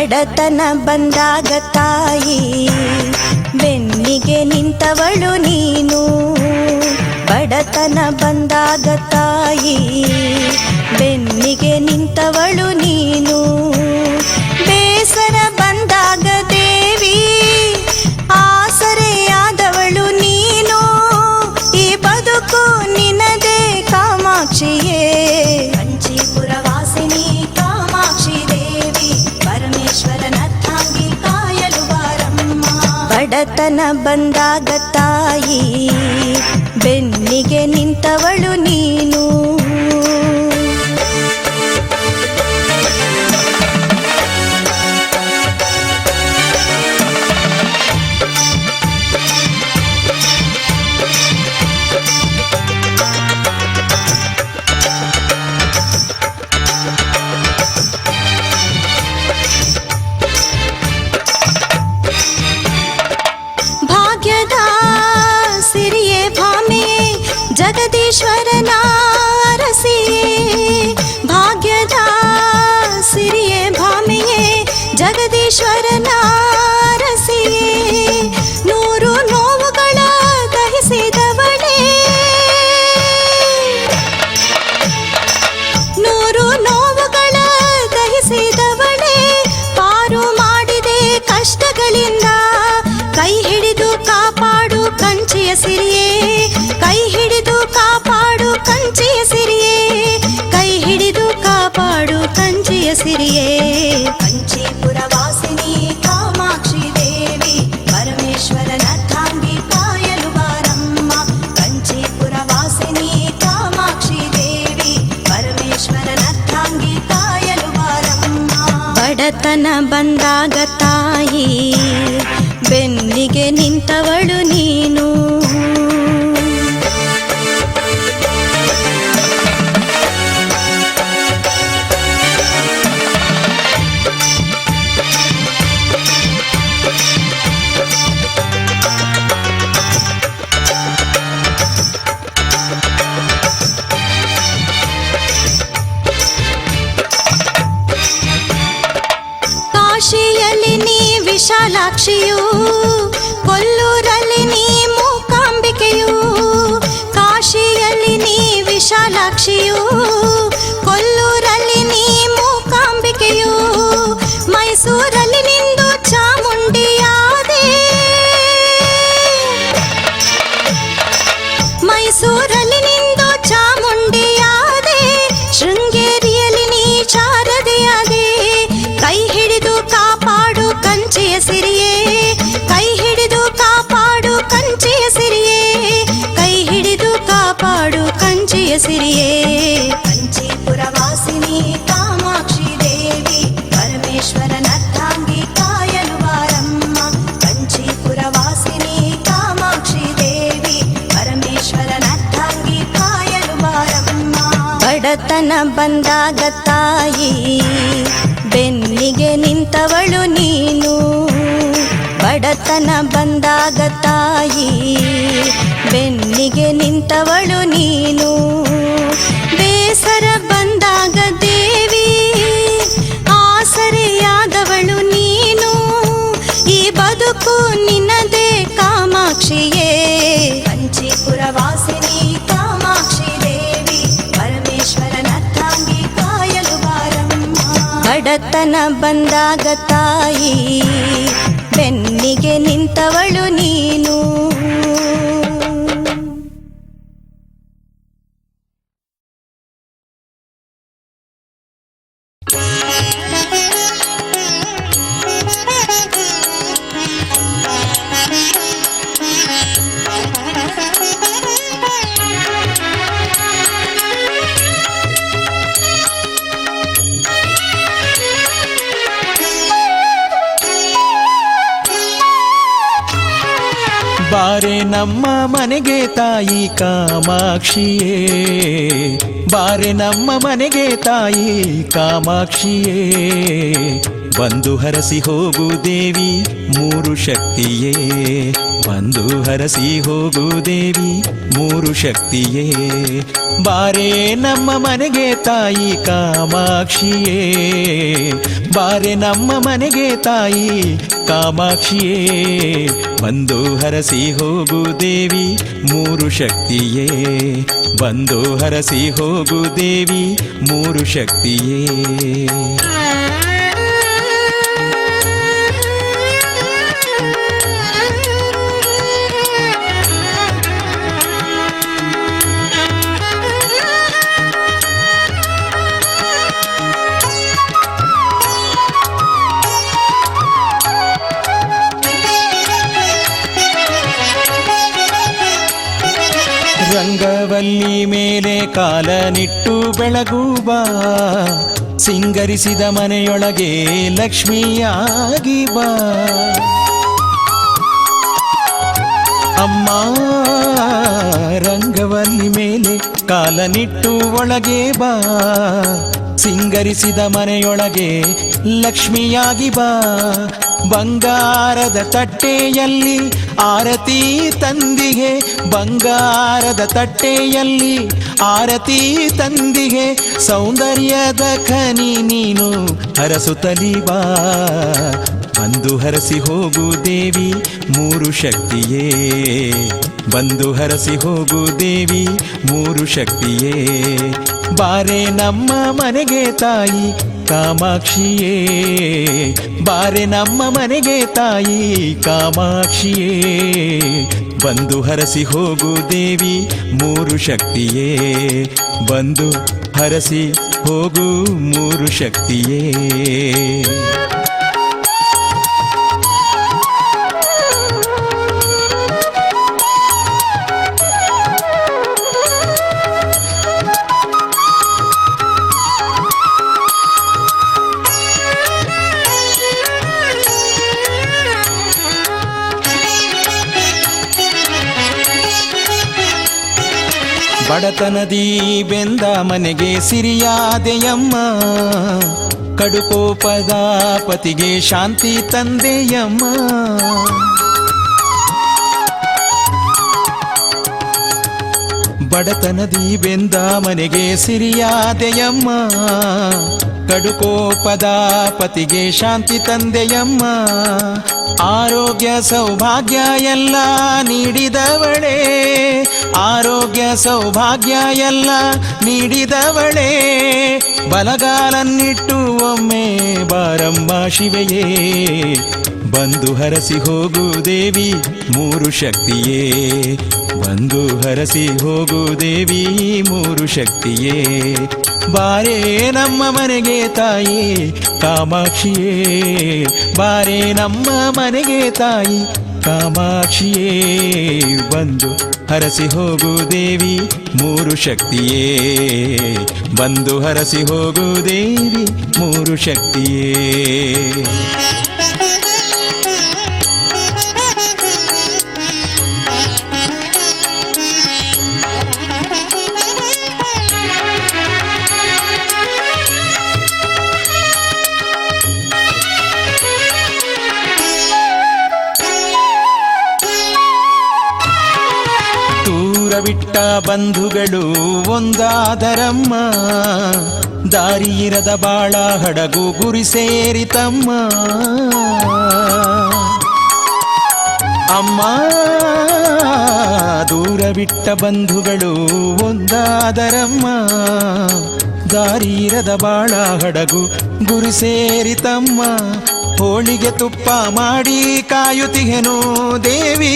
ಬಡತನ ಬಂದಾಗ ತಾಯಿ ಬೆನ್ನಿಗೆ ನಿಂತವಳು ನೀನು. ಬಡತನ ಬಂದಾಗ ತಾಯಿ ಬೆನ್ನಿಗೆ ನಿಂತವಳು ನೀನು. ಬೇಸರ ಬಂದಾಗ ದೇವಿ ಆಸರೆಯಾದವಳು ನೀನು. ಈ ಬದುಕು ನಿನದೇ ಕಾಮಾಕ್ಷಿಯೇ. ಕಂಚೀಪುರ ವಾಸಿನಿ ಕಾಮಾಕ್ಷಿ ದೇವಿ ಪರಮೇಶ್ವರನ ತಾಂಗಿ ಕಾಯಲು ಬಾರಮ್ಮ. ಬಡತನ ಬಂದಾಗ ತಾಯಿ ಬೆನ್ನಿಗೆ ನಿಂತವಳು ನೀನು. ಜಗದೀಶ್ವರನ ಅರಸಿಯೇ ಭಾಗ್ಯದ ಸಿರಿಯೇ ಭಾಮೆಯೇ ಜಗದೀಶ್ವರನ ಅರಸಿಯೇ. ನೂರು ನೋವುಗಳ ದಹಿಸಿದವಳೇ, ನೂರು ನೋವುಗಳ ದಹಿಸಿದವಳೇ. ಪಾರು ಮಾಡಿದೆ ಕಷ್ಟಗಳಿಂದ, ಕೈ ಹಿಡಿದು ಕಾಪಾಡು ಕಂಚಿಯ ಸಿರಿಯೇ. ಕೈ ಹಿಡಿದು ಕಾಪಾಡು ಕಂಚಿಯ ಸಿರಿಯೇ. ಕೈ ಹಿಡಿದು ಕಾಪಾಡು ಕಂಚಿಯ ಸಿರಿಯೇ. ಕಂಚೀಪುರ ವಾಸಿನಿ ಕಾಮಾಕ್ಷಿ ದೇವಿ ಪರಮೇಶ್ವರನ ತಾಂಗಿ ಕಾಯಲು ಬಾರಮ್ಮ. ಕಂಚೀಪುರ ವಾಸಿನಿ ಕಾಮಾಕ್ಷಿ ದೇವಿ ಪರಮೇಶ್ವರನ ತಾಂಗಿ ಕಾಯಲು ಬಾರಮ್ಮ. ಬಡತನ ಬಂದಾಗ ತಾಯಿ ಬೆನ್ನಿಗೆ ನಿಂತವಳು ನೀನು. ಕಾಶಿಯಲ್ಲಿ ನೀ ವಿಶಾಲಾಕ್ಷಿಯು, ಕೊಲ್ಲೂರಲ್ಲಿ ನೀ ಮೂಕಾಂಬಿಕೆಯು. ಕಾಶಿಯಲ್ಲಿ ನೀ ವಿಶಾಲಾಕ್ಷಿಯು, ಕೊಲ್ಲೂರಲ್ಲಿ ನೀ ಮೂಕಾಂಬಿಕೆಯು. ಮೈಸೂರಲ್ಲಿ ನಿಂದು ಚಾಮುಂಡಿಯಾದೆ, ಮೈಸೂರಲ್ಲಿ ನಿಂದು ಚಾಮುಂಡಿಯಾದೆ. ಶೃಂಗೇರಿಯಲ್ಲಿ ನೀ ಶಾರದೆಯಾದೆ. ಕೈ ಹಿಡಿದು ಕಾಪಾಡು ಕಂಚಿಯ ಸಿರಿಯೇ. ಕೈ ಹಿಡಿದು ಕಾಪಾಡು ಕಂಚಿಯ ಸಿರಿಯೇ. ಕೈ ಹಿಡಿದು ಕಾಪಾಡು ಕಂಚಿಯ ಸಿರಿಯೇ. ಕಂಚೀಪುರ ವಾಸಿನಿ ಕಾಮಾಕ್ಷಿ ದೇವಿ ಪರಮೇಶ್ವರನ ತಾಂಗಿ ಕಾಯಲು ಬಾರಮ್ಮ. ಕಂಚೀಪುರ ವಾಸಿನಿ ಕಾಮಾಕ್ಷಿ ದೇವಿ ಪರಮೇಶ್ವರನ ತಾಂಗಿ ಕಾಯಲು ಬಾರಮ್ಮ. ಬಡತನ ಬಂದಾಗ ತಾಯಿ ಬೆನ್ನಿಗೆ ನಿಂತವಳು ನೀನು. ಬಡತನ ಬಂದಾಗ ತಾಯಿ ಬೆನ್ನಿಗೆ ನಿಂತವಳು ನೀನು. ಬೇಸರ ಬಂದಾಗ ದೇವಿ ಆಸರೆಯಾದವಳು ನೀನು. ಈ ಬದುಕು ನಿನ್ನದೇ ಕಾಮಾಕ್ಷಿಯೇ. ಕಂಚೀಪುರ ವಾಸಿನಿ ಕಾಮಾಕ್ಷಿ ದೇವಿ ಪರಮೇಶ್ವರನ ತಾಂಗಿ ಕಾಯಲು ಬಾರಮ್ಮ. ಬಡತನ ಬಂದಾಗ ತಾಯಿ ಬೆನ್ನಿಗೆ ನಿಂತವಳು ನೀನು. ಬಾರೆ ನಮ್ಮ ಮನೆಗೆ ತಾಯಿ ಕಾಮಾಕ್ಷಿಯೇ. ಬಾರೆ ನಮ್ಮ ಮನೆಗೆ ತಾಯಿ ಕಾಮಾಕ್ಷಿಯೇ. ಬಂದು ಹರಸಿ ಹೋಗು ದೇವಿ ಮೂರು ಶಕ್ತಿಯೇ. ಬಂದು ಹರಸಿ ಹೋಗು ದೇವಿ ಮೂರು ಶಕ್ತಿಯೇ ಬಾರೆ ನಮ್ಮ ಮನೆಗೆ ತಾಯಿ ಕಾಮಾಕ್ಷಿಯೇ ಬಾರೆ ನಮ್ಮ ಮನೆಗೆ ತಾಯಿ ಕಾಮಾಕ್ಷಿಯೇ ಬಂದು ಹರಸಿ ಹೋಗು ದೇವಿ ಮೂರು ಶಕ್ತಿಯೇ ಬಂದು ಹರಸಿ ಹೋಗು ದೇವಿ ಮೂರು ಶಕ್ತಿಯೇ ರಂಗವಲ್ಲಿ ಮೇಲೆ ಕಾಲನಿಟ್ಟು ಬೆಳಗುವ ಸಿಂಗರಿಸಿದ ಮನೆಯೊಳಗೆ ಲಕ್ಷ್ಮಿಯಾಗಿ ಬಾ ಅಮ್ಮ ರಂಗವಲ್ಲಿ ಮೇಲೆ ಕಾಲನಿಟ್ಟು ಒಳಗೆ ಬಾ ಸಿಂಗರಿಸಿದ ಮನೆಯೊಳಗೆ ಲಕ್ಷ್ಮಿಯಾಗಿ ಬಾ ಬಂಗಾರದ ತಟ್ಟೆಯಲ್ಲಿ ಆರತಿ ತಂದಿಗೆ ಬಂಗಾರದ ತಟ್ಟೆಯಲ್ಲಿ ಆರತಿ ತಂದಿಗೆ ಸೌಂದರ್ಯದ ಖನಿ ನೀನು ಹರಸುತ್ತಲಿ ಬಾ ಬಂದು ಹರಸಿ ಹೋಗು ದೇವಿ ಮೂರು ಶಕ್ತಿಯೇ ಬಂದು ಹರಸಿ ಹೋಗು ದೇವಿ ಮೂರು ಶಕ್ತಿಯೇ ಬಾರೆ ನಮ್ಮ ಮನೆಗೆ ತಾಯಿ ಕಾಮಾಕ್ಷಿಯೇ ಬಾರೆ ನಮ್ಮ ಮನೆಗೆ ತಾಯಿ ಕಾಮಾಕ್ಷಿಯೇ ಬಂದು ಹರಸಿ ಹೋಗು ದೇವಿ ಮೂರು ಶಕ್ತಿಯೇ ಬಂದು ಹರಸಿ ಹೋಗು ಮೂರು ಶಕ್ತಿಯೇ ಬಡತನದಿ ಬೆಂದ ಮನೆಗೆ ಸಿರಿಯಾದೆಯಮ್ಮ ಕಡುಕೋಪದ ಪತಿಗೆ ಶಾಂತಿ ತಂದೆಯಮ್ಮ ಬಡತನದಿ ಬೆಂದ ಮನೆಗೆ ಸಿರಿಯಾದೆಯಮ್ಮ ಕಡುಕೋಪದ ಪತಿಗೆ ಶಾಂತಿ ತಂದೆಯಮ್ಮ ಆರೋಗ್ಯ ಸೌಭಾಗ್ಯ ಎಲ್ಲ ನೀಡಿದವಳೇ ಆರೋಗ್ಯ ಸೌಭಾಗ್ಯ ಎಲ್ಲ ನೀಡಿದವಳೇ ಬಲಗಾಲನ್ನಿಟ್ಟು ಒಮ್ಮೆ ಬಾರಮ್ಮ ಶಿವೆಯೇ ಬಂದು ಹರಸಿ ಹೋಗು ದೇವಿ ಮೂರು ಶಕ್ತಿಯೇ ಬಂದು ಹರಸಿ ಹೋಗು ದೇವಿ ಮೂರು ಶಕ್ತಿಯೇ ಬಾರೆ ನಮ್ಮ ಮನೆಗೆ ತಾಯಿ ಕಾಮಾಕ್ಷಿಯೇ ಬಾರೆ ನಮ್ಮ ಮನೆಗೆ ತಾಯಿ ಕಾಮಾಕ್ಷಿಯೇ ಬಂದು ಹರಸಿ ಹೋಗು ದೇವಿ ಮೂರು ಶಕ್ತಿಯೇ ಬಂದು ಹರಸಿ ಹೋಗು ದೇವಿ ಮೂರು ಶಕ್ತಿಯೇ ಬಿಟ್ಟ ಬಂಧುಗಳು ಒಂದಾದರಮ್ಮ ದಾರಿಯಿರದ ಬಾಳ ಹಡಗು ಗುರಿ ಸೇರಿತಮ್ಮ ಅಮ್ಮ ದೂರ ಬಿಟ್ಟ ಬಂಧುಗಳು ಒಂದಾದರಮ್ಮ ದಾರಿಯಿರದ ಬಾಳ ಹಡಗು ಗುರಿ ಸೇರಿತಮ್ಮ ಹೋಳಿಗೆ ತುಪ್ಪ ಮಾಡಿ ಕಾಯುತ್ತಿಗೆನು ದೇವಿ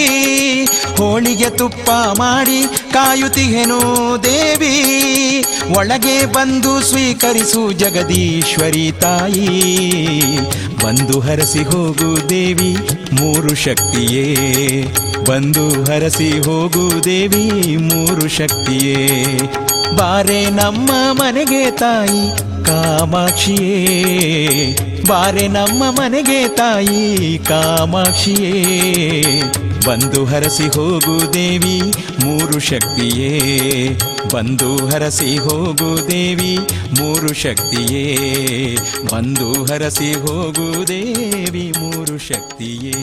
ಹೋಳಿಗೆ ತುಪ್ಪ ಮಾಡಿ ಕಾಯುತ್ತಿಗೆನು ದೇವಿ ಒಳಗೆ ಬಂದು ಸ್ವೀಕರಿಸು ಜಗದೀಶ್ವರಿ ತಾಯಿ ಬಂದು ಹರಸಿ ಹೋಗು ದೇವಿ ಮೂರು ಶಕ್ತಿಯೇ ಬಂದು ಹರಸಿ ಹೋಗು ದೇವಿ ಮೂರು ಶಕ್ತಿಯೇ ಬಾರೆ ನಮ್ಮ ಮನೆಗೆ ತಾಯಿ ಕಾಮಾಕ್ಷಿಯೇ ಬಾರೆ ನಮ್ಮ ಮನೆಗೆ ತಾಯಿ ಕಾಮಾಕ್ಷಿಯೇ ಬಂದು ಹರಸಿ ಹೋಗು ದೇವಿ ಮೂರು ಶಕ್ತಿಯೇ ಬಂದು ಹರಸಿ ಹೋಗು ದೇವಿ ಮೂರು ಶಕ್ತಿಯೇ ಬಂದು ಹರಸಿ ಹೋಗು ದೇವಿ ಮೂರು ಶಕ್ತಿಯೇ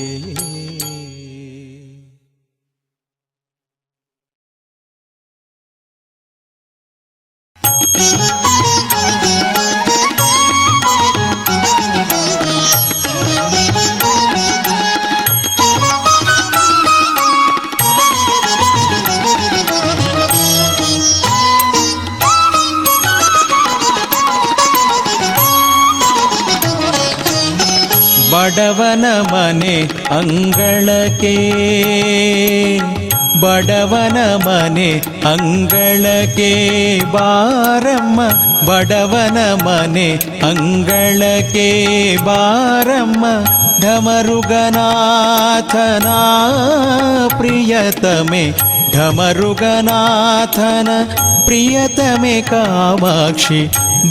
ಬಡವನ ಮನೆ ಅಂಗಳಕ್ಕೆ, ಬಡವನ ಮನೆ ಅಂಗಳಕ್ಕೆ ಬಾರಮ್ಮ, ಬಡವನ ಮನೆ ಅಂಗಳಕ್ಕೆ ಬಾರಮ್ಮ, ಢಮರುಗನಾಥನ ಪ್ರಿಯತಮೆ, ಢಮರುಗನಾಥನ ಪ್ರಿಯತಮೆ ಕಾಮಾಕ್ಷಿ,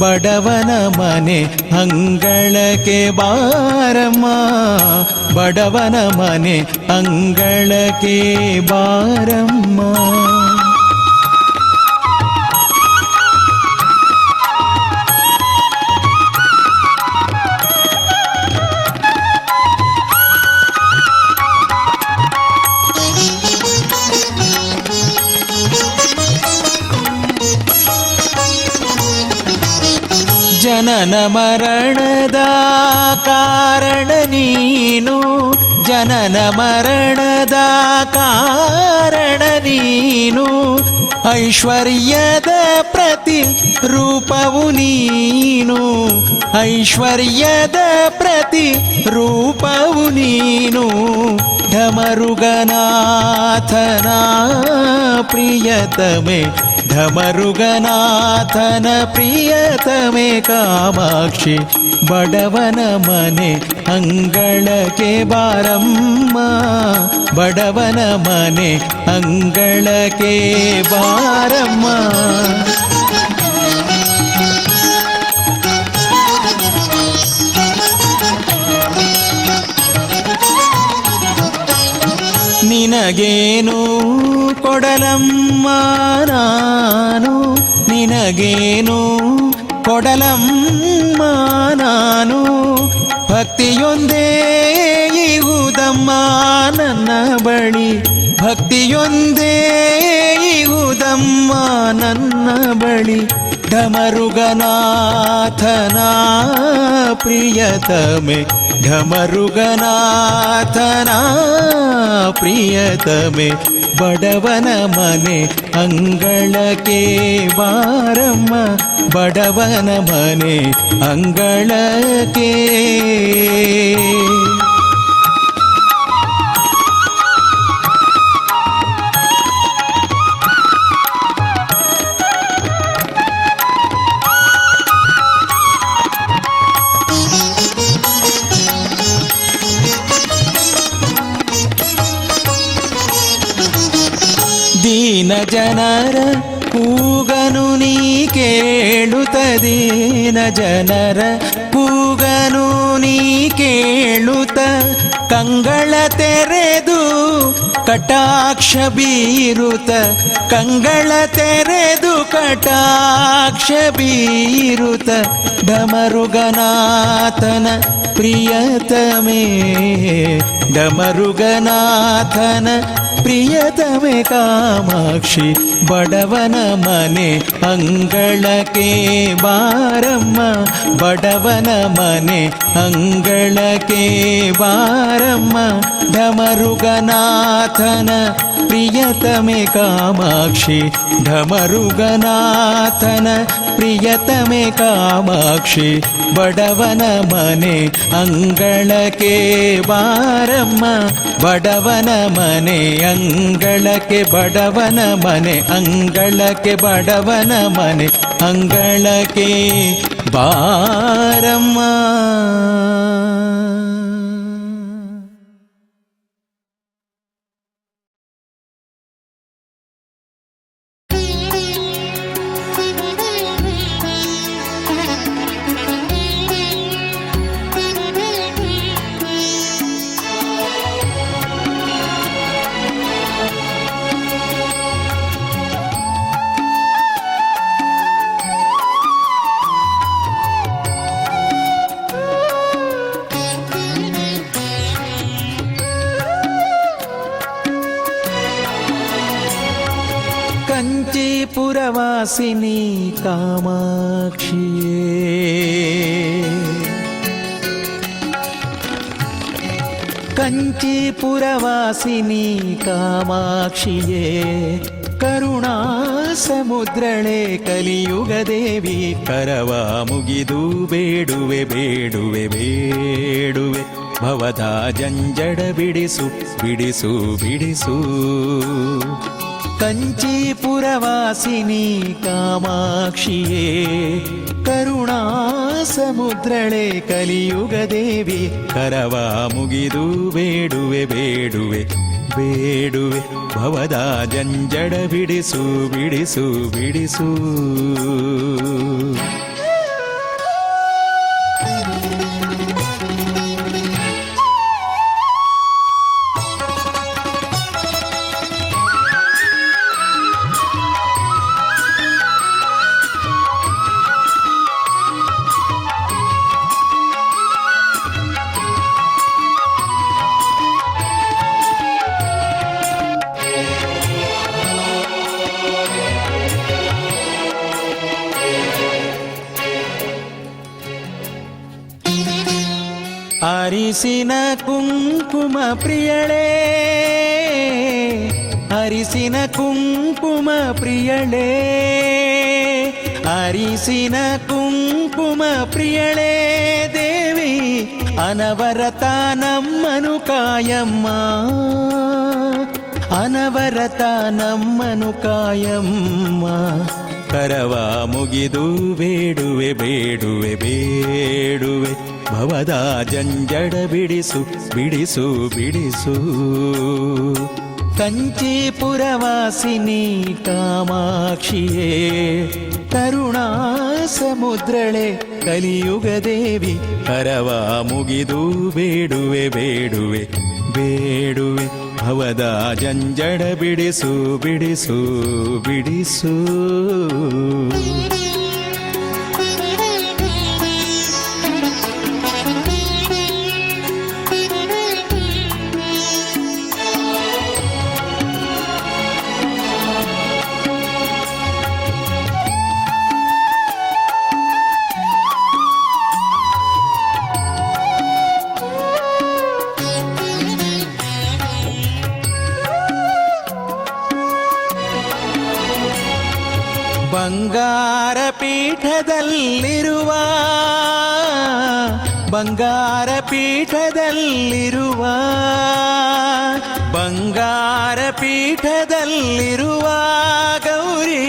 ಬಡವನ ಮನೆ ಅಂಗಳಕ್ಕೆ ಬಾರಮ್ಮ, ಬಡವನ ಮನೆ ಅಂಗಳಕ್ಕೆ ಬಾರಮ್ಮ. ಜನನ ಮರಣದ ಕಾರಣ ನೀನು, ಜನನ ಮರಣದ ಕಾರಣ ನೀನು, ಐಶ್ವರ್ಯದ ಪ್ರತಿ ರೂಪವು ನೀನು, ಐಶ್ವರ್ಯದ ಪ್ರತಿ ರೂಪವು ನೀನು, ಢಮರುಗನಾಥನ ಪ್ರಿಯತಮೆ, ಢಮರುಗನಾಥನ ಪ್ರಿಯತಮೆ ಕಾಮಾಕ್ಷಿ, ಬಡವನ ಮನೆ ಅಂಗಳಕ್ಕೆ ಬಾರಮ್ಮ, ಬಡವನ ಮನೆ ಅಂಗಳಕ್ಕೆ ಬಾರಮ್ಮ. ನಿನಗೇನು ಕೊಡಲಮ್ಮ ನಾನು, ನಿನಗೇನು ಕೊಡಲಮ್ಮ ನಾನು, ಭಕ್ತಿಯೊಂದೇ ಇಹುದಮ್ಮ ನನ್ನ ಬಳಿ, ಭಕ್ತಿಯೊಂದೇ ಇಹುದಮ್ಮ ನನ್ನ ಬಳಿ, ಢಮರುಗನಾಥನ ಪ್ರಿಯತಮೆ, ಢಮರುಗನಾಥನ ಪ್ರಿಯತಮೆ, ಬಡವನ ಮನೆ ಅಂಗಳಕ್ಕೆ ಬಾರಮ್ಮ, ಬಡವನ ಮನೆ ಅಂಗಳಕ್ಕೆ. ದೀನ ಜನರ ಕೂಗನು ನೀ ಕೇಳುತ್ತ, ದೀನ ಜನರ ಕೂಗನು ನೀ ಕೇಳುತ್ತ, ಕಂಗಳ ತೆರೆದು ಕಟಾಕ್ಷ ಬೀರುತ್ತ, ಕಂಗಳ ತೆರೆದು ಕಟಾಕ್ಷ ಬೀರುತ್ತ, ಢಮರುಗನಾಥನ ಪ್ರಿಯತಮೆ, ಢಮರುಗನಾಥನ ಪ್ರಿಯತಮೆ ಕಾಮಾಕ್ಷಿ, ಬಡವನ ಮನೆ ಅಂಗಳಕ್ಕೆ ಬಾರಮ್ಮ, ಬಡವನ ಮನೆ ಅಂಗಳಕ್ಕೆ ಬಾರಮ್ಮ, ಢಮರುಗನಾಥನ ಪ್ರಿಯತಮೆ ಕಾಮಾಕ್ಷಿ, ಢಮರುಗನಾಥನ ಪ್ರಿಯತಮೆ ಕಾಮಾಕ್ಷಿ, ಬಡವನ ಮನೆ ಅಂಗಳಕ್ಕೆ ಬಾರಮ್ಮ, ಬಡವನ ಮನೆ ಅಂಗಳಕ್ಕೆ, ಬಡವನ ಮನೆ ಅಂಗಳಕ್ಕೆ, ಬಡವನ ಮನೆ ಅಂಗಳಕ್ಕೆ ಬಾರಮ್ಮ. ಕಂಚೀಪುರವಾಸಿನಿ ಕಾಮಾಕ್ಷಿಯೇ ಕಂಚೀಪುರವಾಸಿನಿ ಕಾಮಾಕ್ಷಿಯೇ ಕರುಣಾ ಸಮುದ್ರಳೆ ಕಲಿಯುಗ ದೇವಿ ಕರವ ಮುಗಿದು ಬೇಡುವೆ ಬೇಡುವೆ ಬೇಡುವೆ ಭವದ ಜಂಜಡ ಬಿಡಿಸು ಬಿಡಿಸು ಬಿಡಿಸು ಕಂಚೀಪುರವಾಸಿನಿ ಕಾಮಾಕ್ಷಿಯೇ ಕರುಣಾ ಸಮುದ್ರಳೆ ಕಲಿಯುಗ ದೇವಿ ಕರವ ಮುಗಿದು ಬೇಡುವೆ ಬೇಡುವೆ ಬೇಡುವೆ ಭವದ ಜಂಜಡ ಬಿಡಿಸು ಬಿಡಿಸು ಬಿಡಿಸು ಅರಿಸಿನ ಕುಂಕುಮ ಪ್ರಿಯಳೇ ಅರಿಸಿನ ಕುಂಕುಮ ಪ್ರಿಯಳೇ ಅರಿಸಿನ ಕುಂಕುಮ ಪ್ರಿಯಳೇ ದೇವಿ ಅನವರತ ನಮ್ಮನು ಕಾಯಮ್ಮ ಅನವರತ ನಮ್ಮನು ಕಾಯಮ್ಮ ಕರವ ಮುಗಿದು ಬೇಡುವೆ ಬೇಡುವೆ ಬೇಡುವೆ ಭವದ ಜಂಜಡ ಬಿಡಿಸು ಬಿಡಿಸು ಬಿಡಿಸು ಕಂಚೀಪುರವಾಸಿನಿ ಕಾಮಾಕ್ಷಿಯೇ ಕರುಣಾ ಸಮುದ್ರಳೆ ಕಲಿಯುಗ ದೇವಿ ಕರವ ಮುಗಿದು ಬೇಡುವೆ ಬೇಡುವೆ ಬೇಡುವೆ ಭವದ ಜಂಜಡ ಬಿಡಿಸು ಬಿಡಿಸು ಬಿಡಿಸು ಬಂಗಾರ ಪೀಠದಲ್ಲಿರುವ ಬಂಗಾರ ಪೀಠದಲ್ಲಿರುವ ಬಂಗಾರ ಪೀಠದಲ್ಲಿರುವ ಗೌರಿ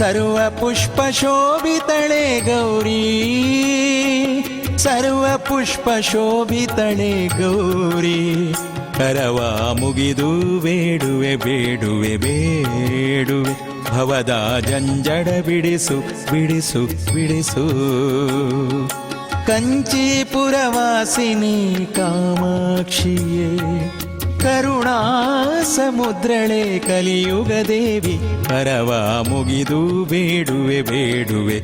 ಸರ್ವ ಪುಷ್ಪ ಶೋಭಿತಳೆ ಗೌರಿ ಸರ್ವ ಪುಷ್ಪ ಶೋಭಿತಳೆ ಗೌರಿ ಕರವ ಮುಗಿದು ಬೇಡುವೆ ಬೇಡುವೆ ಬೇಡುವೆ ಭವದ ಜಂಜಡ ಬಿಡಿಸು ಬಿಡಿಸು ಬಿಡಿಸು ಕಂಚೀಪುರವಾಸಿನಿ ಕಾಮಾಕ್ಷಿಯೇ ಕರುಣಾ ಸಮುದ್ರಳೆ ಕಲಿಯುಗ ದೇವಿ ಕರವ ಮುಗಿದು ಬೇಡುವೆ ಬೇಡುವೆ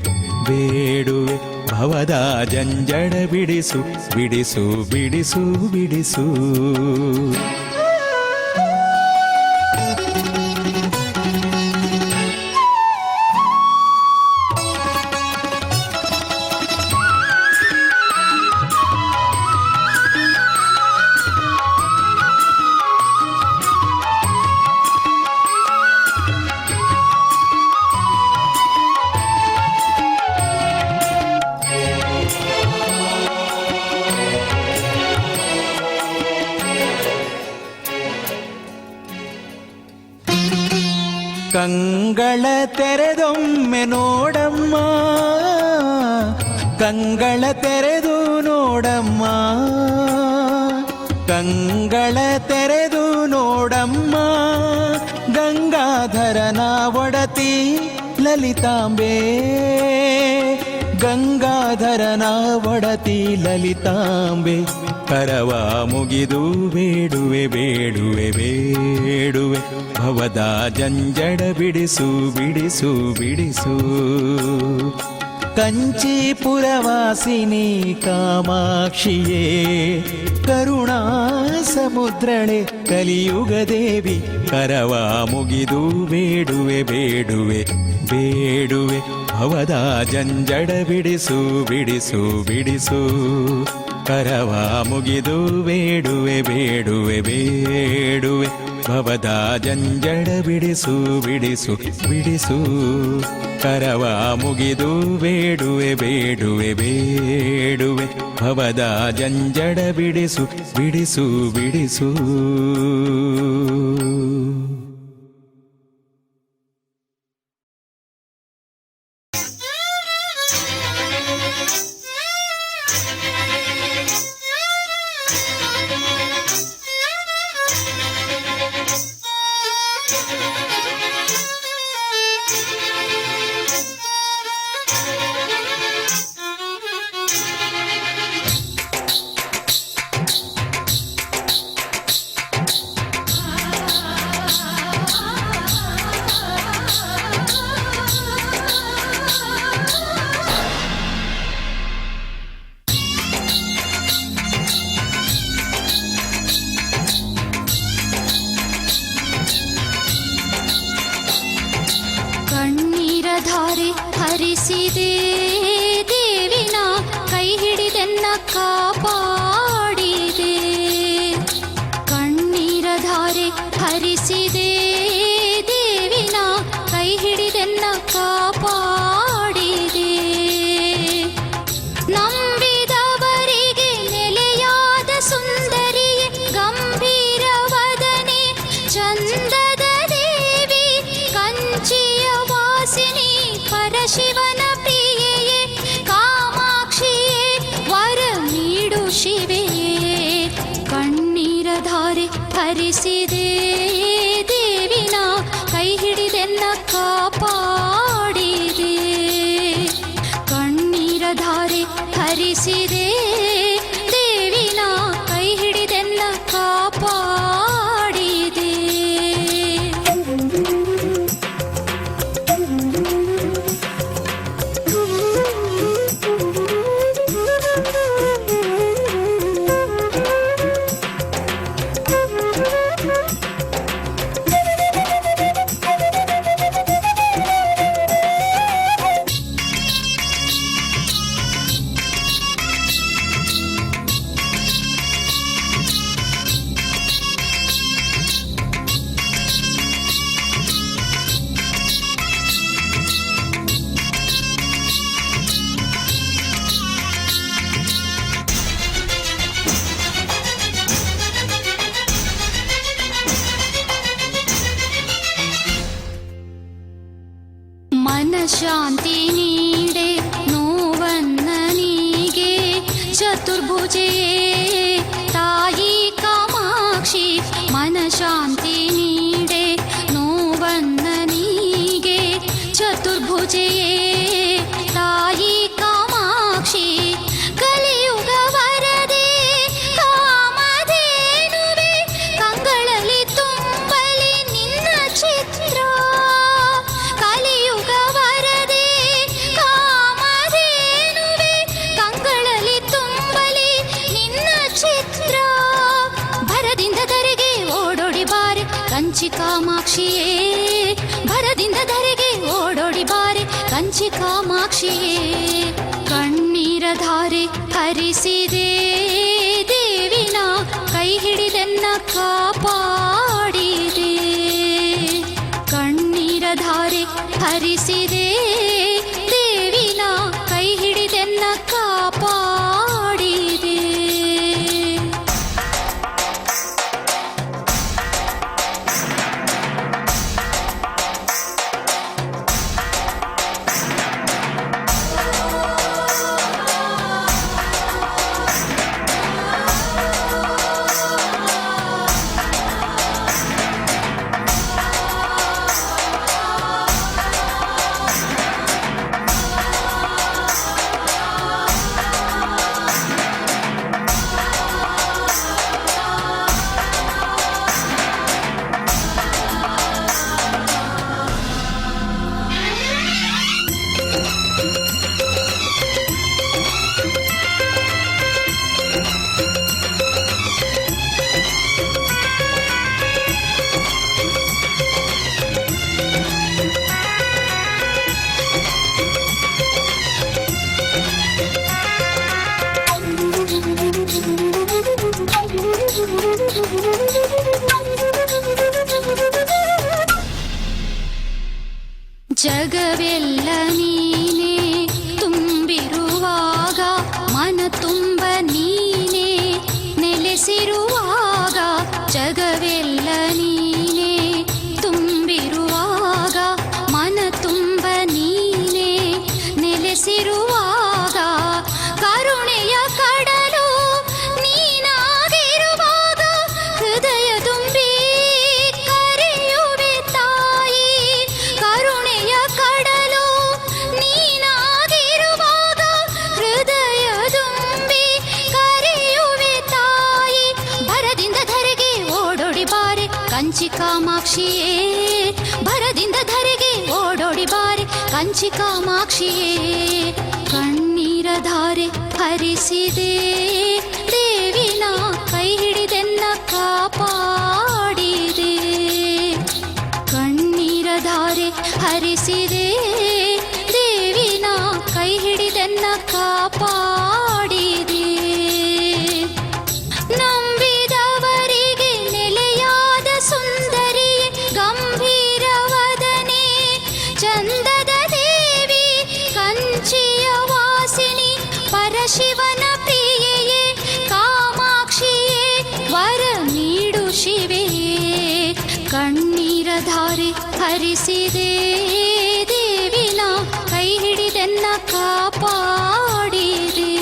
ಬೇಡುವೆ ಭವದ ಜಂಜಡ ಬಿಡಿಸು ಬಿಡಿಸು ಬಿಡಿಸು ಬಿಡಿಸು ಕಂಗಳ ತೆರೆದೊಮ್ಮೆ ನೋಡಮ್ಮ ಕಂಗಳ ತೆರೆದು ನೋಡಮ್ಮ ಕಂಗಳ ತೆರೆದು ನೋಡಮ್ಮ ಗಂಗಾಧರನ ಒಡತಿ ಲಲಿತಾಂಬೆ ಗಂಗಾಧರನ ಒಡತಿ ಲಲಿತಾಂಬೆ ಕರವ ಮುಗಿದು ಬೇಡುವೆ ಬೇಡುವೆ ಬೇಡುವೆ ಭವದ ಜಂಜಡ ಬಿಡಿಸು ಬಿಡಿಸು ಬಿಡಿಸು ಕಂಚೀಪುರವಾಸಿನಿ ಕಾಮಾಕ್ಷಿಯೇ ಕರುಣಾ ಸಮುದ್ರಳೆ ಕಲಿಯುಗ ದೇವಿ ಕರವ ಮುಗಿದು ಬೇಡುವೆ ಬೇಡುವೆ ಬೇಡುವೆ ಭವದ ಜಂಜಡ ಬಿಡಿಸು ಬಿಡಿಸು ಬಿಡಿಸು ಕರವ ಮುಗಿದು ಬೇಡುವೆ ಬೇಡುವೆ ಬೇಡುವೆ ಭವದ ಜಂಜಡ ಬಿಡಿಸು ಬಿಡಿಸು ಬಿಡಿಸು ಕರವ ಮುಗಿದು ಬೇಡುವೆ ಬೇಡುವೆ ಬೇಡುವೆ ಭವದ ಜಂಜಡ ಬಿಡಿಸು ಬಿಡಿಸು ಬಿಡಿಸು. ಹರಿಸಿದೆ ದೇವಿನ ಕೈ ಹಿಡಿದೆನ್ನ ಕಾಪಾಡಿದೆ. ಕಣ್ಣೀರ ಧಾರೆ ಹರಿಸಿದೆ ದೇವಿನ ಕೈ ಹಿಡಿದೆನ್ನ ಕಾಪಾಡಿದೆ. ನಂಬಿದವರಿಗೆ ನೆಲೆಯಾದ ಸುಂದರಿಯೇ ಗಂಭೀರ ವದನೆ ಚಂದದ ದೇವಿ ಕಂಚಿಯ ವಾಸಿನಿ ಪರಶಿವನ ಪ್ರಿಯೆಯೇ ಕಾಮಾಕ್ಷಿಯೇ ವರ ನೀಡು ಶಿವೆಯೇ. ಕಣ್ಣೀರ ಧಾರೆ ಹರಿಸಿದೆ ದೇವಿನ ಕೈ ಹಿಡಿದೆನ್ನ ಕಾಪಾಡಿದೆ. ಕಣ್ಣೀರ ಧಾರೆ ಹರಿಸಿದೆ ದೇವಿನ ಕೈ ಹಿಡಿದೆನ್ನ ಕಾಪಾಡಿದೆ. ಮನಶಾಂತಿ ನೀಡೆ ನೋವನ್ನನಿಗೆ ಚತುರ್ಭುಜೆಯೇ ತಾಯಿ ಕಾಮಾಕ್ಷಿ. ಮನಶಾಂತಿ ನೀಡೆ ನೋವನ್ನನಿಗೆ ಚತುರ್ಭುಜೆಯೇ ತಾಯಿ ಕಾಮಾಕ್ಷಿ. ಕಲಿಯುಗ ವರದೆ ಕಾಮಧೇನುವೆ ಕಂಗಳಲ್ಲಿ ತುಂಬಲಿ ನಿನ್ನ ಚಿತ್ರ. ಕಲಿಯುಗ ವರದೆ ಕಾಮಧೇನುವೆ ಕಂಗಳಲ್ಲಿ ತುಂಬಲಿ ನಿನ್ನ ಚಿತ್ರ. ಭರದಿಂದ ಧರೆಗೆ ಓಡೋಡಿ ಬಾರೆ ಕಂಚಿ ಕಾಮಾಕ್ಷಿಯೇ. ಭರದಿಂದ ಧರೆಗೆ ಓಡೋಡಿ ಬಾರೆ ಕಂಚಿ ಕಾಮಾಕ್ಷಿಯೇ. ಕಣ್ಣೀರ ಧಾರೆ ಹರಿಸಿದೆ ದೇವಿನ ಕೈ ಹಿಡಿದೆನ್ನ ಕಾಪಾಡಿದೆ. ಕಣ್ಣೀರ ಧಾರೆ ಹರಿಸಿದೆ ದೇವಿನ ಕೈ ಹಿಡಿದೆನ್ನ ಕಾಪಾಡಿದೆ. ಜಗವೆಲ್ಲ ನೀನೇ ತುಂಬಿರುವಾಗ, ಮನ ತುಂಬ ನೀನೇ ನೆಲೆಸಿರುವಾಗ, ಜಗವೆಲ್ಲ ನೀನೇ ತುಂಬಿರುವಾಗ, ಮನ ತುಂಬ ನೀನೇ ನೆಲೆಸಿರುವಾಗ, ಕರುಣೆಯ ಕಡಲು ನೀನಾಗಿರುವಾಗ, ಹೃದಯ ತುಂಬಿ ಕರೆಯುವೆ ತಾಯಿ. ಕರುಣೆಯ ಕಡಲು ನೀನಾಗಿರುವಾಗ, ಹೃದಯ ತುಂಬಿ ಕರೆಯುವೆ ತಾಯಿ. ಭರದಿಂದ ಧರೆಗೆ ಓಡೋಡಿ ಬಾರೆ ಕಂಚಿ ಕಾಮಾಕ್ಷಿಯೇ, ಭರದಿಂದ ಧರೆಗೆ ಓಡೋಡಿ ಬಾರೆ ಕಂಚಿ ಕಾಮಾಕ್ಷಿಯೇ. ಕಣ್ಣೀರ ಧಾರೆ ಹರಿಸಿದೆ ದೇವಿನ ಕೈ ಹಿಡಿದೆನ್ನ ಕಾಪಾಡಿದೆ. ಕಣ್ಣೀರ ಧಾರೆ ಹರಿಸಿದೆ ದೇವಿನ ಕೈ ಹಿಡಿದೆನ್ನ ಕಾಪಾಡಿದೆ. ನಂಬಿದವರಿಗೆ ನೆಲೆಯಾದ ಸುಂದರಿಯೇ, ಗಂಭೀರವದನೆ ಚಂದದ ದೇವಿ, ಕಂಚಿಯ ವಾಸಿನಿ ಪರಶಿವನ ಪ್ರಿಯೆಯೇ, ಕಾಮಾಕ್ಷಿಯೇ ವರ ನೀಡು ಶಿವೆಯೇ. ಕಣ್ಣೀರ ಧಾರೆ ಹರಿಸಿದೆ ದೇವಿನ ಕೈ ಹಿಡಿದೆನ್ನ ಕಾಪಾಡಿದೆ.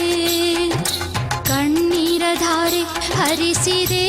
ಕಣ್ಣೀರ ಧಾರೆ ಹರಿಸಿದೆ